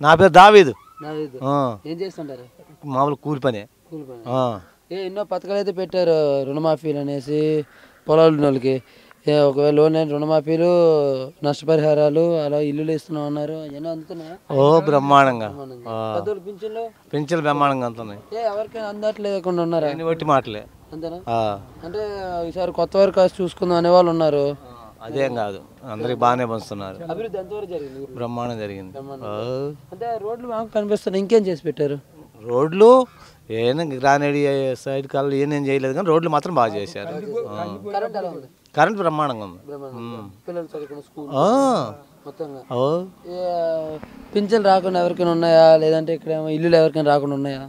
నా పేరు దావీదు. ఏం చేస్తుంటారు? మామూలు కూలి పని. ఎన్నో పథకాలు అయితే పెట్టారు, రుణమాఫీలు అనేసి పొలాలు ఉన్న వాళ్ళకి. ఒకవేళ లోన్ అయిన రుణమాఫీలు, నష్టపరిహారాలు, అలా ఇల్లులు ఇస్తున్నాం అన్నారు. ఎన్నో అందుతున్నాయా? బ్రహ్మాండంగా. పింఛన్లు బ్రహ్మాండంగా అందుతున్నాయి. ఎవరికైనా అందట్లేకుండా ఉన్నారా? ఒట్టి మాటలే అంతేనా? అంటే ఈసారి కొత్త వారు కాస్త చూసుకుందాం అనే వాళ్ళు ఉన్నారు. అదేం కాదు, అందరికి బాగానే పంచుతున్నారు. అభివృద్ధి ఎంతవరకు జరిగింది? బ్రహ్మాండం జరిగింది. అంటే రోడ్లు బాగా కనిపిస్తున్నాయి. ఇంకేం చేసి పెట్టారు? రోడ్లు ఏమైనా గ్రానైడ్ సైడ్ కాళ్ళు ఏం చేయలేదు, కానీ రోడ్లు మాత్రం బాగా చేశారు. కరెంట్ బ్రహ్మాండంగా ఉంది. పింఛన్లు రాకుండా ఎవరికైనా ఉన్నాయా? లేదంటే ఇక్కడ ఇల్లులు ఎవరికైనా రాకుండా ఉన్నాయా?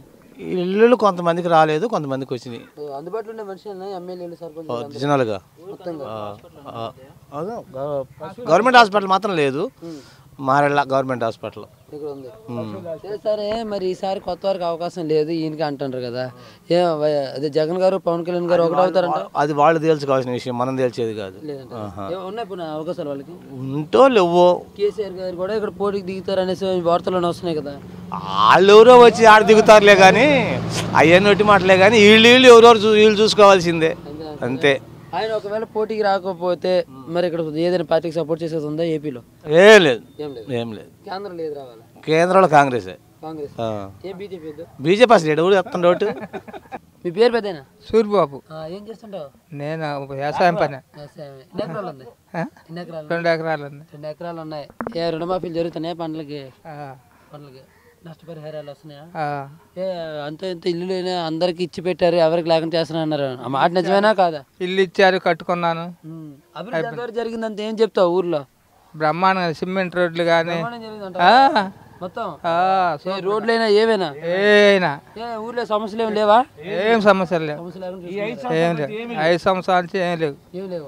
ఇల్లు కొంతమందికి రాలేదు, కొంతమందికి వచ్చినాయి. అందుబాటులో ఉండే మనుషులు ఎమ్మెల్యేలు, సర్పంచ్ ఒరిజినల్గా. గవర్నమెంట్ హాస్పిటల్ మాత్రం లేదు, మారెళ్ళ గవర్నమెంట్ హాస్పిటల్ ఇక్కడ ఉంది. సరే, మరి ఈసారి కొత్త వారికి అవకాశం లేదు ఈయనకి అంటారు కదా. అదే జగన్ గారు, పవన్ కళ్యాణ్ గారు ఒకటి అవుతారంట. అది వాళ్ళు తేల్చుకోవాల్సిన విషయం, మనం తేల్చేది కాదు. ఉన్నాయి ఇప్పుడు అవకాశాలు వాళ్ళకి ఉంటో లేవో. కేసీఆర్ గారు కూడా ఇక్కడ పోటీకి దిగుతారు అనేసి వార్తలు వస్తున్నాయి కదా. వాళ్ళు ఎవరో వచ్చి ఆడ దిగుతారులే కానీ, అవన్నీ ఒట్టి మాటలే కానీ, వీళ్ళు ఎవరెవరు వీళ్ళు చూసుకోవాల్సిందే అంతే. ఆయన ఒకవేళ పోటీకి రాకపోతే మరి ఇక్కడ ఏదైనా పార్టీకి సపోర్ట్ చేసేది ఉందా ఏపీలో? ఏం లేదు. కేంద్రం లేదు, రావాలి. కేంద్రంలో కాంగ్రెస్. బీజేపీ అసలు ఎవరు చెప్తాను డౌట్. మీ పేరు పెద్దనా? సూర్యబాబు. ఏం చేస్తుంటావు? నేను వ్యవసాయం పని. ఎన్ని ఎకరాలు ఉంది? 2 ఎకరాలు ఉంది. 2 ఎకరాలు ఉన్నాయి. రుణమాఫీలు జరుగుతున్నాయా? పంటలకి నష్టపరిహారాలు వస్తున్నాయా? అంత ఇంత ఇల్లు అందరికి ఇచ్చి పెట్టారు, ఎవరికి లేకుండా చేస్తున్నా అన్నారు. ఆ మాట నిజమేనా కాదా? ఇల్లు ఇచ్చారు, కట్టుకున్నాను. అభివృద్ధి జరిగిందంత ఏం చెప్తావు? ఊర్లో బ్రహ్మాండంగా సిమెంట్ రోడ్లు కానీ మొత్తం రోడ్లైనా ఏవైనా ఊర్లో సమస్యలు ఏమి లేవా? ఏం సమస్యలు లేవు, ఏం లేవు. 5 సంవత్సరాల నుంచి ఏం లేవు.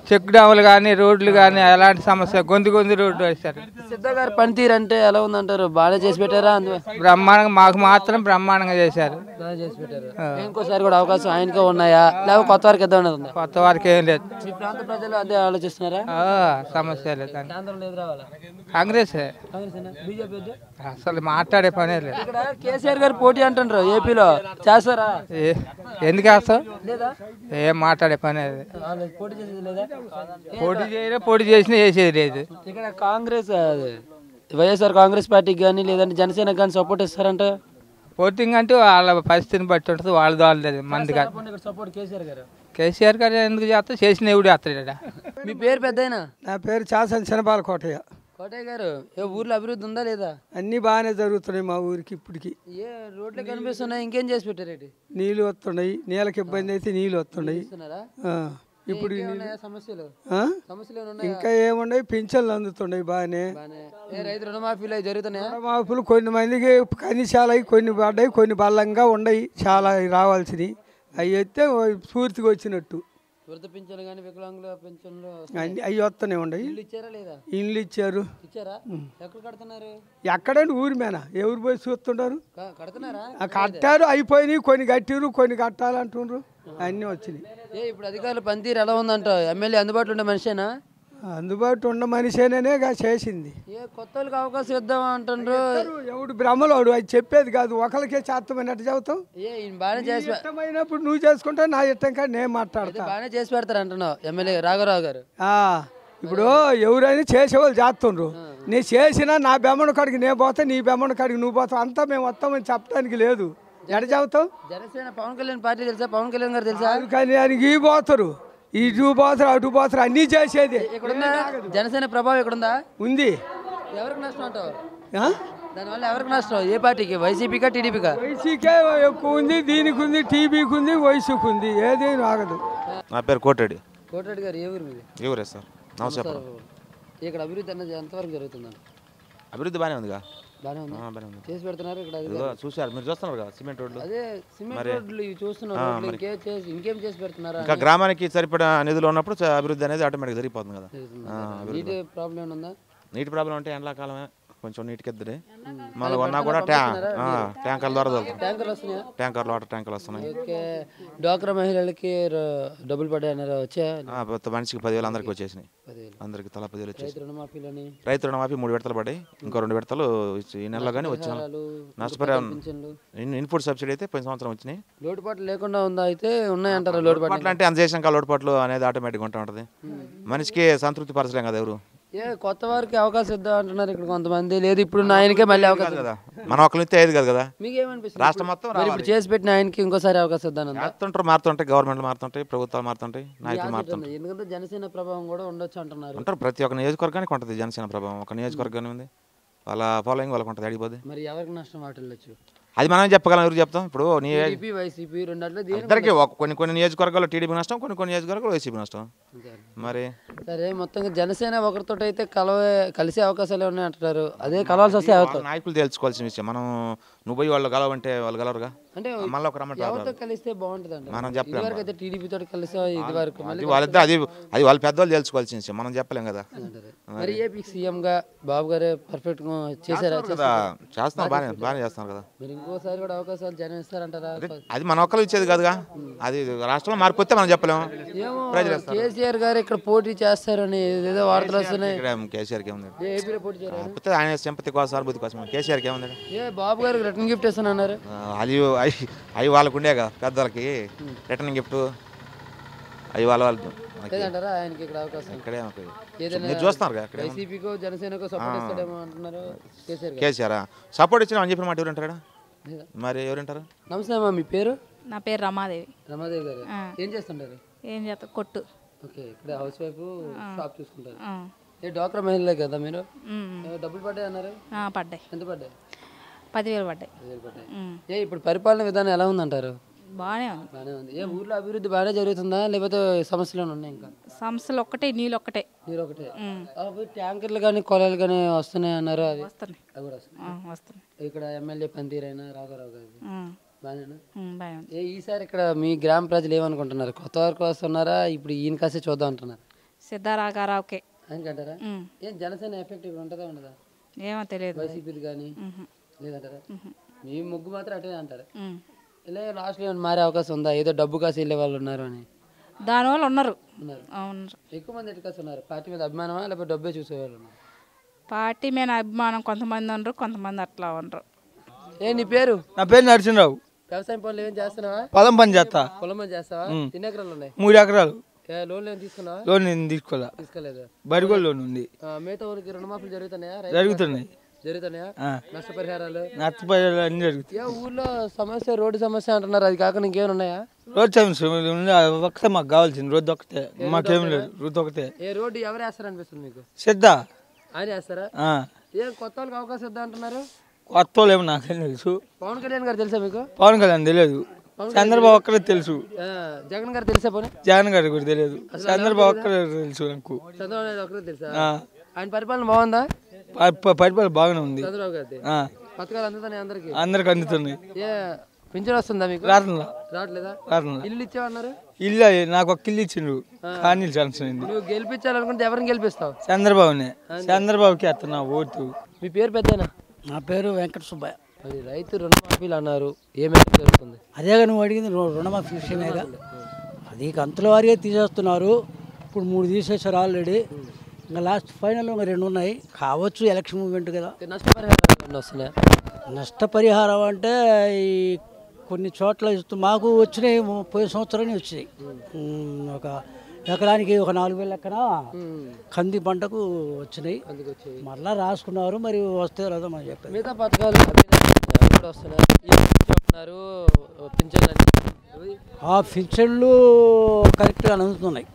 చెక్ డాములు కానీ రోడ్లు కానీ ఎలాంటి సమస్య గొంతు రోడ్డు వేస్తారు. సిద్ధ గారి పనితీరు అంటే ఎలా ఉందంటారు? బాగా చేసి పెట్టారా? బ్రహ్మాండంగా, మాకు మాత్రం బ్రహ్మాండంగా చేశారు. ఇంకోసారి కూడా అవకాశం ఆయనకే ఉన్నాయా, లేకపోతే కొత్త వారికి ఎద్దా ఉన్నది? కొత్త వారికి ఏం లేదు. మీ ప్రాంత ప్రజలు అదే ఆలోచిస్తున్నారా? సమస్య లేదు. లేదు రావాలా? కాంగ్రెస్. బీజేపీ అసలు మాట్లాడే పనే లేదు. ఇక్కడ కేసీఆర్ గారు పోటీ అంటారు, ఏపీలో చేస్తారా? ఎందుకు వేస్తావు? ఏం మాట్లాడే పనే పోటీ చేసినా వేసేది లేదు. ఇక్కడ కాంగ్రెస్, వైఎస్ఆర్ కాంగ్రెస్ పార్టీకి కానీ లేదంటే జనసేనకి కానీ సపోర్ట్ ఇస్తారంట. పోటింగ్ అంటే వాళ్ళ పరిస్థితిని బట్టి ఉంటుంది, వాళ్ళ దాని మంది కాదు. కేసీఆర్ గారు ఎందుకు చేస్తా, చేసిన ఎవడు చేస్తాడు. మీ పేరు పెద్దయినా? నా పేరు చాసన్ చిన్నబాల కోటయ్య. కోటయ్య గారు, ఊర్లో అభివృద్ధి ఉందా లేదా? అన్ని బాగానే జరుగుతున్నాయి మా ఊరికి. ఇప్పటికి రోడ్లు కనిపిస్తున్నాయి, ఇంకేం చేసి పెట్టారు? నీళ్ళు వస్తున్నాయి, నీళ్ళకి ఇబ్బంది అయితే నీళ్ళు వస్తున్నాయి. ఇప్పుడు ఇంకా ఏమున్నాయి, పింఛన్లు అందుతున్నాయి బాగానే. రైతు రుణమాఫీలు జరుగుతున్నాయి. రుణమాఫీలు కొన్ని మందికి కనీసాలు కొన్ని పడ్డాయి, కొన్ని బలంగా ఉన్నాయి, చాలా రావాల్సినవి. అవి అయితే పూర్తిగా వచ్చినట్టు. వృద్ధ పింఛన్లు కానీ వికలాంగుల పింఛన్లు అవి వస్తూనే ఉన్నాయి. ఇల్లు ఇచ్చారు. ఎక్కడ కడుతున్నారు? ఎక్కడండి ఊరి మీద ఎవరు పోయి చూస్తుంటారు? కడుతున్నారా? కట్టారు, అయిపోయినాయి. కొన్ని కట్టిరు, కొన్ని కట్టాలంటున్నారు. అన్నీ వచ్చినాయి. ఇప్పుడు అధికారుల పనితీరు ఎలా ఉందంట? ఎమ్మెల్యే అందుబాటులో ఉండే మనిషేనా? అందుబాటు ఉన్న మనిషేనే చేసింది. కొత్త వాళ్ళకి అవకాశం ఇద్దాం అంటారు. ఎవడు బ్రహ్మలోడు, అది చెప్పేది కాదు. ఒకరికే చేస్తామని అట్టు చెబుతావు. ఇష్టమైనప్పుడు నువ్వు చేసుకుంటా, నా ఇష్టం కానీ నేను మాట్లాడతా. బాగానే చేసి పెడతారు అంటున్నావు ఎమ్మెల్యే రాఘవరావు గారు. ఇప్పుడు ఎవరైనా చేసేవాళ్ళు చేస్తుండ్రు. నీ చేసినా నా బెమ్మడి కాడికి నేను పోతా, నీ బెమ్మడి కాడికి నువ్వు పోతావు. అంతా మేము వస్తామని చెప్పడానికి లేదు. ఎడ చెబుతావు? జనసేన పవన్ కళ్యాణ్ పార్టీ తెలుసా? పవన్ కళ్యాణ్ గారు తెలుసా? కానీ ఆయనకి ఈ పోతారు, ఇటు పోతారు, అటు పోతారు, అన్నీ చేసేది. జనసేన ప్రభావం ఎక్కడుందా? ఉంది. ఎవరికి నష్టం అంటావు? దానివల్ల ఎవరికి నష్టం? ఏ పార్టీకి? వైసీపీకా టీడీపీకా? వైసీకే ఎక్కువ ఉంది, దీనికి ఉంది, టీవీకి ఉంది, వయసుకు ఉంది, ఏది ఆగదు. నా పేరు కోటరెడ్డి. కోటరెడ్డి గారు ఏ ఊరు మీది? ఏ ఊరే సార్? నమస్కారం. ఇక్కడ అభివృద్ధి అన్నది ఎంతవరకు జరుగుతుందండి? అభివృద్ధి బాగానే ఉందిగా. చేసి పెడుతున్నారు. ఇక్కడ చూసారు, మీరు చూస్తున్నారు కదా సిమెంట్ రోడ్లు. అదే సిమెంట్ రోడ్లు చూస్తున్నారు. ఇంకేం చేసి పెడుతున్నారు? ఇంకా గ్రామానికి సరిపడా నిధులు ఉన్నప్పుడు అభివృద్ధి అనేది ఆటోమేటిక్ జరిగిపోతుంది కదా. నీటి ప్రాబ్లం ఉందా? నీటి ప్రాబ్లం అంటే ఎండాకాలమే కొంచెం నీటికి ఇద్దరే మళ్ళీ ఉన్నా కూడా ట్యాంకర్ల ద్వారా తోలుతాం. ట్యాంకర్లు వస్తున్నాయా? ట్యాంకర్లు వాటర్ ట్యాంకర్లు వస్తున్నాయి. ఓకే. డ్వాక్రా మహిళలకి డబ్బులు పడ్డాయన్నారు, వచ్చా? మనిషికి 10,000 అందరికి వచ్చేసినాయి. 10,000 అందరికి తలా 10,000 వచ్చేసి. రైతు రుణమాఫీలని రైతు రుణమాఫీ 3 విడతలు పడ్డాయి. ఇంకో 2 విడతలు ఈ నెలలో కానీ వచ్చాను. నష్టపరిహారం ఇన్పుట్ సబ్సిడీ అయితే 10 సంవత్సరం వచ్చినాయి. లోటుపాట్లు లేకుండా ఉందా? అయితే ఉన్నాయంటారా లోటుపాట్లు? అంటే అంత చేసాక లోటుపాట్లు అనేది ఆటోమేటిక్గా ఉంటా ఉంటుంది. మనిషికి సంతృప్తి పరచలేం కదా ఎవరు. కొత్త వారికి అవకాశం ఇద్దాం అంటున్నారు ఇక్కడ కొంతమంది. లేదు ఇప్పుడు ఆయనకే మళ్ళీ అవకాశం కదా, మనం ఒకరితో అయ్యేది కదా. మీకేమనిపిస్తుంది? రాష్ట్రం మొత్తం ఇప్పుడు చేసి పెట్టిన ఆయనకి ఇంకోసారి అవకాశం ఇద్దాం మారుతుంటాయి, గవర్నమెంట్లు మారుతుంటాయి, ప్రభుత్వాలు మారుతుంటాయి, నాయకులు మారుతుంటాయి. ఎందుకంటే జనసేన ప్రభావం కూడా ఉండొచ్చు అంటున్నారు. ఉంటారు, ప్రతి ఒక్క నియోజకవర్గానికి ఉంటుంది జనసేన ప్రభావం. ఒక నియోజకవర్గాన్ని ఉంది, వాళ్ళ ఫాలోయింగ్ వాళ్ళకి ఉంటుంది, అడిగిపోతే. మరి ఎవరికి నష్టం వాటిల్లొచ్చు? అది మనం చెప్పగలం, ఎవరు చెప్తాం. ఇప్పుడు వైసీపీ రెండాట్లో ఇద్దరికి కొన్ని నియోజకవర్గాల్లో టీడీపీ నష్టం, కొన్ని నియోజకవర్గాలు వైసీపీ నష్టం. మరి సరే, మొత్తంగా జనసేన ఒకరితో అయితే కలిసే అవకాశాలు ఉన్నాయి అంటున్నారు. అదే కలవాల్సి వస్తే నాయకులు తెలుసుకోవాల్సిన విషయం. మనం నువ్వు పోయి వాళ్ళు కలవంటే వాళ్ళు కలవరుగా. అంటే మళ్ళీ ఒక ఎవరితో కలిస్తే బాగుంటుంది అంటే మనం చెప్పలేం. అయితే టీడీపీ తోటి కలిసి ఇది వరకు వాళ్ళిద్దరు అది వాళ్ళ పెద్దవాళ్ళు తెలుసుకోవాల్సిన విషయం, మనం చెప్పలేం కదా. మరి ఏపీ సీఎం గా బాబు గారే పర్ఫెక్ట్ గా చేశారా? చేస్తున్నారు, బాగానే చేస్తున్నారు కదా. మీరు ఇంకోసారి కూడా అవకాశాలు జనం ఇస్తారంటారా? అది మన ఒక్కరు ఇచ్చేది కాదుగా, అది రాష్ట్రంలో మారిపోతే మనం చెప్పలేము. కేసీఆర్ గారు ఇక్కడ పోటీ చేస్తారని ఏదో వార్తలు వస్తున్నాయి. కేసీఆర్కి ఏముంది, ఏపీలో పోటీ చేయాలి, ఆయన సింపతి కోసం అనుభూతి కోసం. కేసీఆర్కి ఏముంది, బాబు గారికి రిటర్న్ గిఫ్ట్ ఇస్తానన్నారు. అవి వాళ్ళకు ఉండేగా పెద్దలకి రిటర్న్ గిఫ్ట్, అవి వాళ్ళకి లేదంటారా ఆయనకి ఇక్కడ అవకాశం? ఇక్కడే ఏదైనా చూస్తున్నారు వైసీపీకో జనసేనకో సపోర్ట్ ఇస్తాడేమో అంటున్నారు కేసీఆర్. సపోర్ట్ ఇచ్చిన అని చెప్పిన మాట ఎవరు అంటారు, మరి ఎవరంటారు? నమస్తే అమ్మా, మీ పేరు? నా పేరు రమాదేవి. రమాదేవి గారు ఏం చేస్తుంటారు? ఏం చేస్తా, కొట్టు. ఓకే, ఇక్కడ హౌస్ వైఫ్, షాప్ చూసుకుంటారు. ఏ డ్వాక్రా మహిళలే కదా మీరు? డబ్బులు పడ్డాయి అన్నారు. పడ్డాయి. ఎంత పడ్డాయి? 10,000 పడ్డాయి. ఏ ఇప్పుడు పరిపాలన విధానం ఎలా ఉందంటారు? బాగానే ఉంది. బాగానే ఉంది. ఏ ఊర్లో అభివృద్ధి బాగానే జరుగుతుందా లేకపోతే సమస్యలు ఉన్నాయి? ఇంకా సమస్యలు ఒక్కటే, నీళ్ళు ఒక్కటే. నీరు ఒకటే. ట్యాంకర్లు కానీ కొలాలు కానీ వస్తున్నాయి అన్నారు, అవి వస్తున్నాయి. అవి కూడా వస్తున్నాయి. ఇక్కడ ఎమ్మెల్యే పనితీరైనా రాఘవరావు గారు బాగానేనా? బాగా ఉంది. ఈసారి ఇక్కడ మీ గ్రామ ప్రజలు ఏమనుకుంటున్నారు? కొత్త వారికి వస్తున్నారా, ఇప్పుడు ఈయన కాసే చూద్దాం అంటున్నారు? సిద్ధారాఘరావుకే ఆయనకంటారా? ఏం జనసేన ఎఫెక్ట్ ఇక్కడ ఉంటుందా ఉండదా? ఏమో తెలియదు. వైసీపీది కానీ లేదంటారా? మీ ముగ్గు మాత్రం అటే అంటారు. ఇలా లాస్ట్లో ఏమైనా మారే అవకాశం ఉందా? ఏదో డబ్బు కాసి వెళ్ళే వాళ్ళు ఉన్నారు అని. దానివల్ల ఉన్నారు. ఎక్కువ మంది ఎటు కాసి ఉన్నారు? పార్టీ మీద అభిమానమా లేకపోతే డబ్బే చూసేవాళ్ళు ఉన్నారు? పార్టీ మీద అభిమానం కొంతమంది ఉండరు, కొంతమంది అట్లా ఉండరు. ఏ నీ పేరు? నా పేరు నరసింహరావు. వ్యవసాయం పనులు ఏం చేస్తున్నావా? పొలం పని చేస్తా. పొలం పని చేస్తావా? ఎన్ని ఎకరాలు ఉన్నాయి? 3 ఎకరాలు. లోన్లు ఏం తీసుకున్నావా? లోన్ నేను తీసుకోలేదు. బరిగోల్ లోన్ ఉంది. మిగతా ఊరికి రుణమాఫీలు జరుగుతున్నాయా? జరుగుతున్నాయి. నష్టపరిహారాలు అన్ని జరుగుతాయి. ఊర్లో సమస్య రోడ్డు సమస్య అంటున్నారు, అది కాకుండా ఇంకేమైనా ఉన్నాయా? రోడ్ సమస్య ఒకటే మాకు కావాల్సింది, రోడ్డు ఒకటే, మాకేం లేదు, రోడ్డు ఒకటే. ఏ రోడ్డు ఎవరు వేస్తారనిపిస్తుంది మీకు? సిద్ధ ఆయన వేస్తారా? ఏం కొత్త వాళ్ళకి అవకాశం ఇద్దా అంటున్నారు? కొత్త వాళ్ళు ఏమో నాకేం తెలుసు. పవన్ కళ్యాణ్ గారు తెలుసా మీకు? పవన్ కళ్యాణ్ తెలియదు, చంద్రబాబు ఒక్కరే తెలుసు. జగన్ గారు తెలుసా? పోనీ జగన్ గారు కూడా తెలియదు, చంద్రబాబు ఒక్కరే తెలుసు నాకు. చంద్రబాబు నాయుడు ఒక్కరే తెలుసా? ఆయన పరిపాలన బాగుందా? పరిపాలన బాగానే ఉంది. చంద్రబాబు గారి పథకాలు అందుతున్నాయి అందరికి అందుతున్నాయి. పింఛన్ వస్తుందా మీకు? రావట్లేదా? ఇల్లు ఇచ్చావన్నారు. ఇల్లు నాకు ఒక ఇల్లు ఇచ్చిండ్రు, కానీ శాంక్షన్ అయింది. నువ్వు గెలిపించాలనుకుంటే ఎవరిని గెలిపిస్తావు? చంద్రబాబునే. చంద్రబాబుకి అతను ఓటు. మీ పేరు పెద్దనా? నా పేరు వెంకట సుబ్బయ్య. మరి రైతు రుణమాఫీలు అన్నారు, ఏమేమి జరుగుతుంది? అదేగా నువ్వు అడిగింది, రుణమాఫీ విషయమేగా. అది కంతుల వారిగా తీసేస్తున్నారు. ఇప్పుడు 3 తీసేసారు ఆల్రెడీ. ఇంకా లాస్ట్ ఫైనల్ ఇంకా 2 ఉన్నాయి. కావచ్చు, ఎలక్షన్ మూమెంట్ కదా. నష్టపరిహారాలు వస్తున్నాయి? నష్టపరిహారం అంటే ఈ కొన్ని చోట్ల మాకు వచ్చినాయి, పోయిన సంవత్సరాన్ని వచ్చినాయి. ఒక ఎకరానికి ఒక 4,000 లెక్కన కంది పంటకు వచ్చినాయి. మళ్ళా రాసుకున్నారు, మరి వస్తే రాదో మనం చెప్పారు. మిగతా పథకాలు వస్తున్నాయి, ఆ పింఛన్లు కరెక్ట్గా అందుతున్నాయి.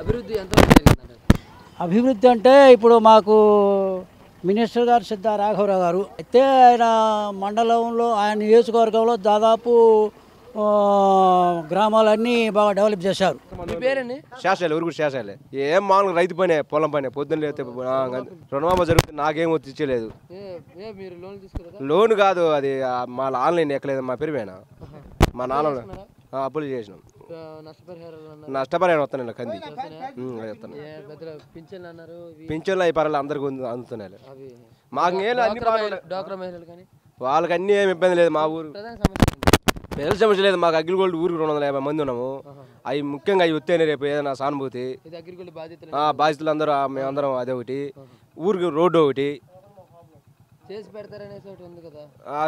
అభివృద్ధి ఎంత? అభివృద్ధి అంటే ఇప్పుడు మాకు మినిస్టర్ గారు సిద్ధ రాఘవరావు గారు అయితే, ఆయన మండలంలో, ఆయన నియోజకవర్గంలో దాదాపు గ్రామాలన్నీ బాగా డెవలప్ చేశారు. శేషాలే, ఊరు శేషాలే. ఏం మామూలుగా రైతు పనే, పొలం పనే. పొద్దున్న లేతే రుణమాఫీ జరుగుతుంది, నాకేం ఇచ్చలేదు. లోన్ కాదు, అది మా ఆన్లైన్ ఎక్కలేదు, మా పేరు పైన. మా నాన్న అప్పులు చేసినాం. నష్టపరిహారాలు అన్నారు. నష్టపరిహారం వస్తాను కంది పింఛన్లు అన్నారు. పింఛన్లు అవి పర్వాలేదు అందరికి అందుతున్నాయి. అవి మాకు డ్వాక్రా మహిళలు కానీ వాళ్ళకి అన్నీ ఏమి ఇబ్బంది లేదు. మా ఊరు ప్రధాన సమస్య పెద్ద సమస్య లేదు. మాకు అగ్రిగోల్డ్ ఊరికి 250 మంది ఉన్నాము. అవి ముఖ్యంగా అవి వస్తేనే రేపు ఏదైనా సానుభూతి ఇది అగ్రిగోల్డ్ బాధ్యతలు బాధితులు అందరూ మేమందరం అదే ఒకటి. ఊరికి రోడ్డు ఒకటి చేసి పెడతారనేసి ఒకటి ఉంది కదా.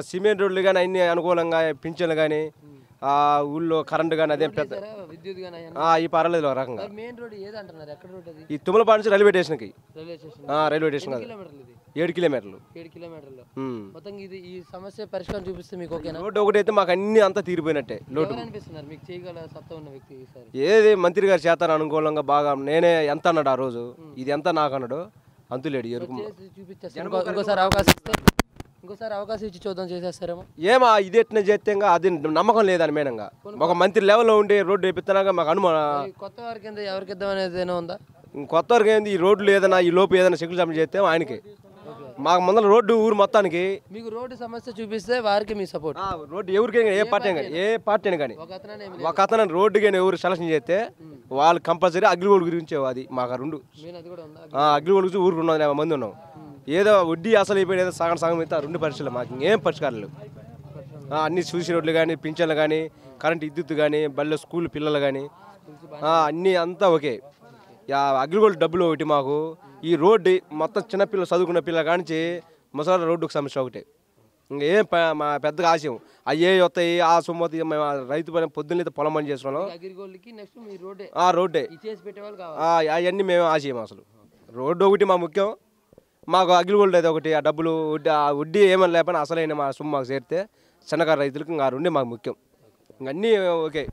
సిమెంట్ రోడ్లు కానీ అన్ని అనుకూలంగా పింఛన్లు కానీ ఊళ్ళో కరెంటు కానీ అదే పెద్ద విద్యుత్ కానీ ఈ పర్వాలేదు ఒక రకంగా. మెయిన్ రోడ్ ఏది అంటున్నారు? ఎక్కడ రోడ్ అది? ఈ తుమ్మలపాడు నుంచి రైల్వే స్టేషన్కి రైల్వే స్టేషన్ రైల్వే స్టేషన్ కాదు, కిలోమీటర్లు ఇది 7 కిలోమీటర్లు. 7 కిలోమీటర్లు మొత్తం. ఇది ఈ సమస్య పరిష్కారం చూపిస్తే మీకు ఓకేనా? రోడ్డు ఒకటి అయితే మాకు అన్ని అంతా తీరిపోయినట్టే. లోటు అనిపిస్తున్నారు మీకు చేయగల సత్తా ఉన్న వ్యక్తి ఈసారి ఏది మంత్రి గారు చేస్తాను అనుకూలంగా బాగా. నేనే ఎంత అన్నాడు ఆ రోజు, ఇది ఎంత నాకు అన్నాడు, అంతులేడు ఎరుకు. చూపించేస్తారు ఇంకోసారి అవకాశం ఇచ్చి చూద్దాం, చేసేస్తారేమో. ఏమా ఇది ఎట్లా చేస్తే ఇంకా అది నమ్మకం లేదని మేనంగా. ఒక మంత్రి లెవెల్లో ఉండి రోడ్డు వేపిస్తున్నాక మాకు అనుమానం. కొత్త వారి కింద ఎవరికి ఇద్దాం అనేది ఏమైనా ఉందా? కొత్త వరకు ఏంది ఈ రోడ్లు ఏదైనా ఈ లోపు ఏదైనా చెక్కులు జమ చేస్తే ఆయనకి. మాకు ముందర రోడ్డు ఊరు మొత్తానికి మీకు రోడ్డు సమస్య చూపిస్తే వారికి మీ సపోర్ట్. రోడ్డు ఎవరికైనా ఏ పార్టీ కానీ కానీ ఒక అతను రోడ్డుకి ఎవరు సెలక్షన్ చేస్తే వాళ్ళు కంపల్సరీ అగ్రిగోల్డ్ గురించి అది మాకు 2 అగ్రిగోల్డ్ గురించి ఊరికి 250 మంది ఉన్నాం. ఏదో వడ్డీ అసలు అయిపోయిన ఏదో సగం అయితే 2 పరీక్షలు మాకు ఇంకేం పరిష్కారం లేవు. అన్ని చూసి రోడ్లు కానీ పింఛన్లు కానీ కరెంట్ విద్యుత్ కానీ బళ్ళ స్కూల్ పిల్లలు కానీ అన్నీ అంతా ఓకే. అగ్రిగోల్డ్ డబ్బులు ఒకటి మాకు. ఈ రోడ్డు మొత్తం చిన్నపిల్లలు చదువుకున్న పిల్లల కానించి ముసలి రోడ్డుకు సమస్య ఒకటి. ఇంకేం మా పెద్దగా ఆశయం అయ్యే వస్తాయి ఆ సొమ్మతి. మేము రైతు పని పొద్దున్నైతే పొలం పని చేస్తున్నాం. రోడ్డే అవన్నీ మేము ఆశయం. అసలు రోడ్డు ఒకటి మా ముఖ్యం. మాకు అగ్రిగోల్డ్ అయితే ఒకటి. ఆ డబ్బులు వడ్డీ ఏమైనా లేకపోయినా అసలైన మా సొమ్ము మాకు చేరితే చిన్నకారు రైతులకు ఇంకా 2 మాకు ముఖ్యం. ఇంకన్నీ ఓకే.